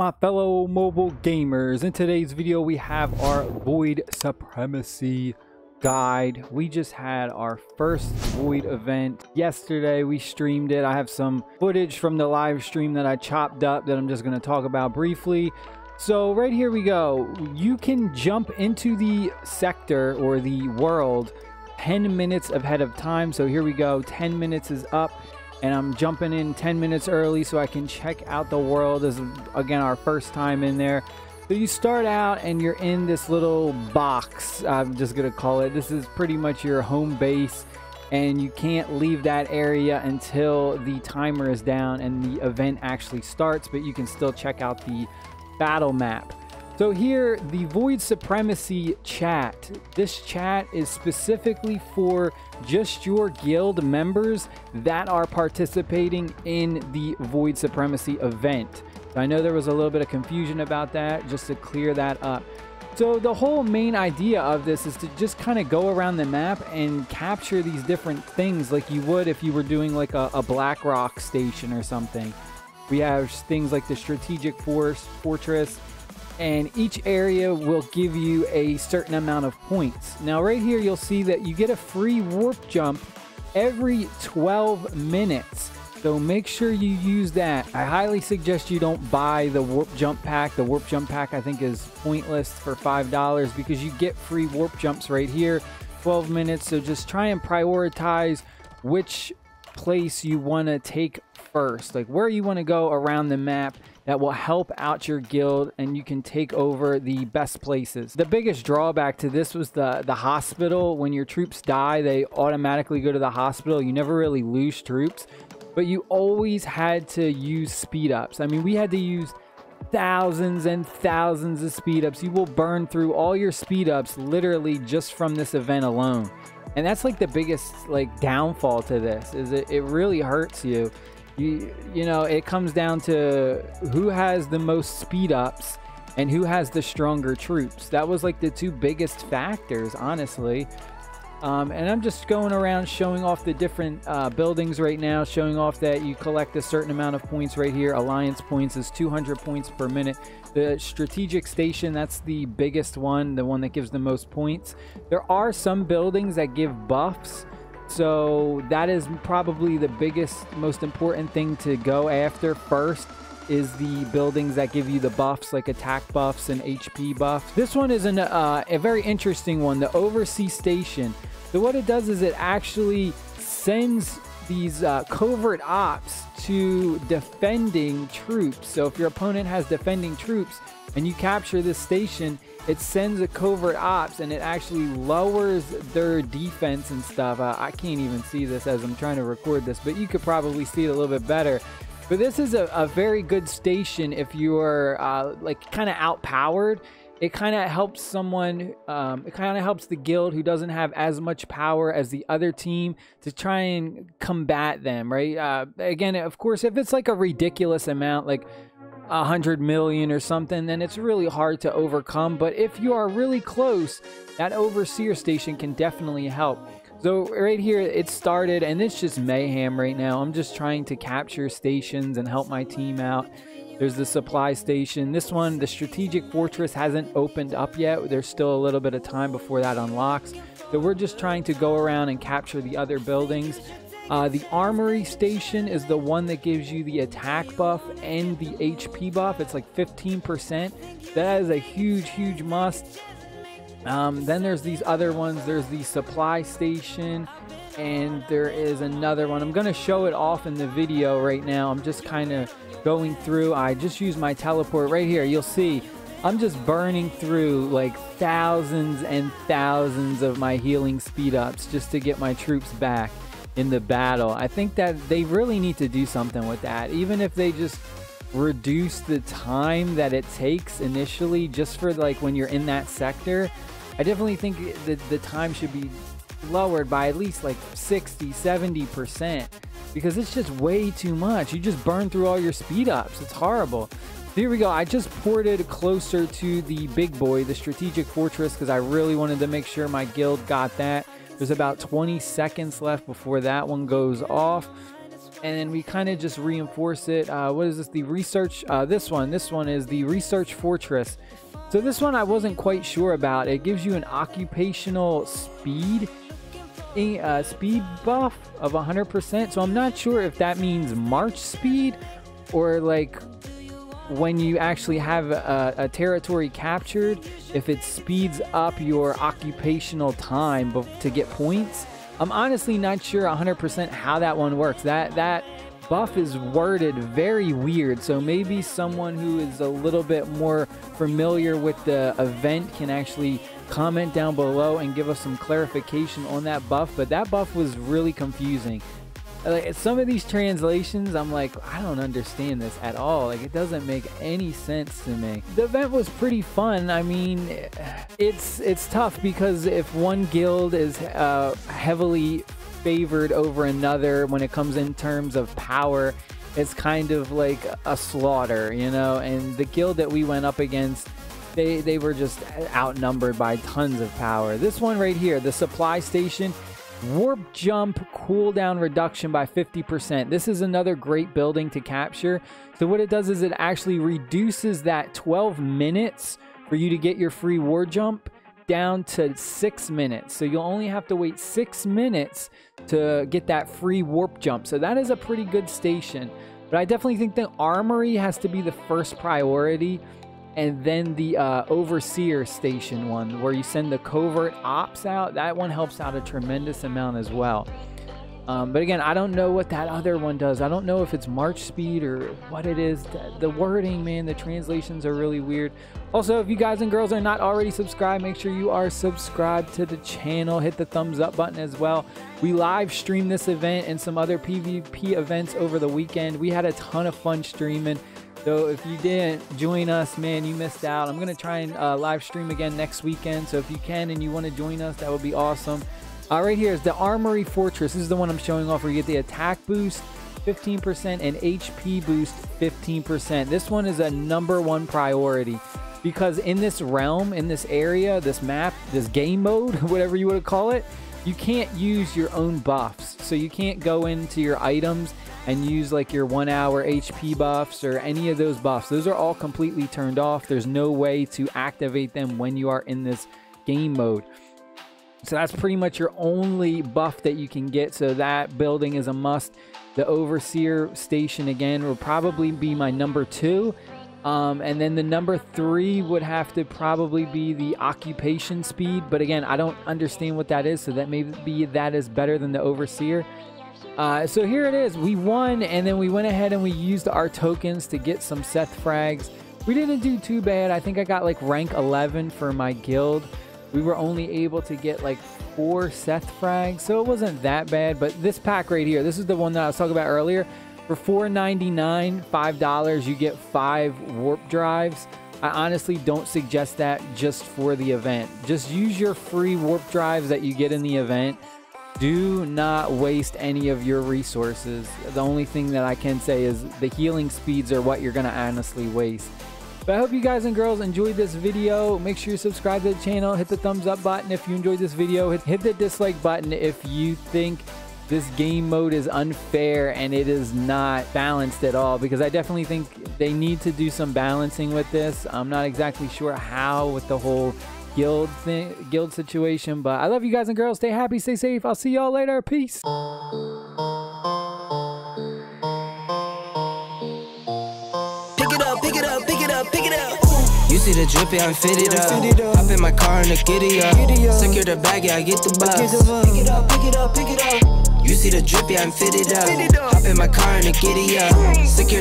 my fellow mobile gamers? In today's video we have our Void Supremacy guide. We just had our first Void event yesterday. We streamed it. I have some footage from the live stream that I chopped up that I'm just going to talk about briefly. So right here we go. You can jump into the sector or the world 10 minutes ahead of time. So here we go. 10 minutes is up. And I'm jumping in 10 minutes early so I can check out the world. This is, again, our first time in there. So you start out and you're in this little box, I'm just going to call it. This is pretty much your home base. And you can't leave that area until the timer is down and the event actually starts. But you can still check out the battle map. So here, the Void Supremacy chat. This chat is specifically for just your guild members that are participating in the Void Supremacy event. So I know there was a little bit of confusion about that, just to clear that up. So the whole main idea of this is to just kind of go around the map and capture these different things like you would if you were doing like a Black Rock station or something. We have things like the Strategic Fortress, and each area will give you a certain amount of points. Now right here you'll see that you get a free warp jump every 12 minutes. So make sure you use that. I highly suggest you don't buy the warp jump pack. The warp jump pack I think is pointless for $5 because you get free warp jumps right here, 12 minutes. So just try and prioritize which place you want to take first, like where you want to go around the map that will help out your guild and you can take over the best places. The biggest drawback to this was the hospital. When your troops die, they automatically go to the hospital. You never really lose troops, but you always had to use speed ups. I mean, we had to use thousands and thousands of speed ups. You will burn through all your speed ups literally just from this event alone. And that's like the biggest like downfall to this, is it really hurts you. You know, it comes down to who has the most speed ups and who has the stronger troops. That was like the two biggest factors, honestly. And I'm just going around showing off the different buildings right now, showing off that you collect a certain amount of points right here. Alliance points is 200 points per minute. The strategic station, that's the biggest one, the one that gives the most points. There are some buildings that give buffs. So that is probably the biggest, most important thing to go after first, is the buildings that give you the buffs, like attack buffs and HP buffs. This one is a very interesting one, the Oversea Station. So what it does is it actually sends these covert ops to defending troops. So if your opponent has defending troops and you capture this station, it sends a covert ops and it actually lowers their defense and stuff. I can't even see this as I'm trying to record this, but you could probably see it a little bit better. But this is a very good station if you're like kind of outpowered. It kind of helps someone, it kind of helps the guild who doesn't have as much power as the other team to try and combat them, right? Again, of course, if it's like a ridiculous amount, like 100 million or something, then it's really hard to overcome. But if you are really close, that overseer station can definitely help. So right here it started, and it's just mayhem right now. I'm just trying to capture stations and help my team out. There's the supply station. This one, the strategic fortress, hasn't opened up yet. There's still a little bit of time before that unlocks. So we're just trying to go around and capture the other buildings. The armory station is the one that gives you the attack buff and the HP buff. It's like 15%. That is a huge must. Then there's these other ones. There's the supply station, and there is another one. I'm going to show it off in the video right now. I'm just kind of going through. I just use my teleport right here. You'll see I'm just burning through like thousands and thousands of my healing speed ups just to get my troops back in the battle. I think that they really need to do something with that, even if they just reduce the time that it takes initially just for like when you're in that sector. I definitely think that the time should be lowered by at least like 60-70%, because it's just way too much. You just burn through all your speed ups. It's horrible. Here we go. I just ported closer to the big boy, the strategic fortress, because I really wanted to make sure my guild got that. There's about 20 seconds left before that one goes off. and then we kind of just reinforce it. What is this? The research, this one is the research fortress. So this one I wasn't quite sure about. It gives you an occupational speed buff of 100%. So I'm not sure if that means march speed, or like when you actually have a territory captured, if it speeds up your occupational time to get points. I'm honestly not sure 100% how that one works. That buff is worded very weird, so maybe someone who is a little bit more familiar with the event can actually comment down below and give us some clarification on that buff. But that buff was really confusing. Like, some of these translations, I'm like, I don't understand this at all. Like, it doesn't make any sense to me. The event was pretty fun. I mean, it's tough because if one guild is heavily favored over another when it comes in terms of power, it's kind of like a slaughter, you know. And the guild that we went up against, they were just outnumbered by tons of power. This one right here, the supply station, warp jump cooldown reduction by 50%. This is another great building to capture. So what it does is it actually reduces that 12 minutes for you to get your free war jump down to 6 minutes. So you'll only have to wait 6 minutes to get that free warp jump. So that is a pretty good station. But I definitely think the armory has to be the first priority, and then the overseer station one, where you send the covert ops out. That one helps out a tremendous amount as well. But again, I don't know what that other one does. I don't know if it's march speed or what it is. The wording, man, the translations are really weird. Also, if you guys and girls are not already subscribed, make sure you are subscribed to the channel. Hit the thumbs up button as well. We live stream this event and some other PvP events over the weekend. We had a ton of fun streaming. So if you didn't join us, man, you missed out. I'm going to try and live stream again next weekend. So if you can and you want to join us, that would be awesome. Right here is the Armory Fortress. This is the one I'm showing off where you get the attack boost 15% and HP boost 15%. This one is a #1 priority because in this realm, in this area, this map, this game mode, whatever you would call it, you can't use your own buffs. So you can't go into your items and use like your 1 hour HP buffs or any of those buffs. Those are all completely turned off. There's no way to activate them when you are in this game mode. So that's pretty much your only buff that you can get. So that building is a must. The overseer station again will probably be my #2. And then the #3 would have to probably be the occupation speed. But again, I don't understand what that is. So that maybe that is better than the overseer. So here it is. We won, and then we went ahead and we used our tokens to get some Seth frags. We didn't do too bad. I think I got like rank 11 for my guild. We were only able to get like 4 Seth frags, so it wasn't that bad. But this pack right here, this is the one that I was talking about earlier. For $4.99, $5, you get 5 warp drives. I honestly don't suggest that just for the event. Just use your free warp drives that you get in the event. Do not waste any of your resources. The only thing that I can say is the healing speeds are what you're going to honestly waste. But I hope you guys and girls enjoyed this video. Make sure you subscribe to the channel. Hit the thumbs up button if you enjoyed this video. Hit the dislike button if you think this game mode is unfair and it is not balanced at all, because I definitely think they need to do some balancing with this. I'm not exactly sure how with the whole guild situation, but I love you guys and girls. Stay happy, stay safe. I'll see y'all later. Peace. Pick it up. You see the drip, yeah, I'm fitted up. Hop in my car and the giddy up. Secure the bag, yeah, I get the bus. Pick it up. You see the drip, yeah, I'm fitted up. Hop in my car and the giddy up. Secure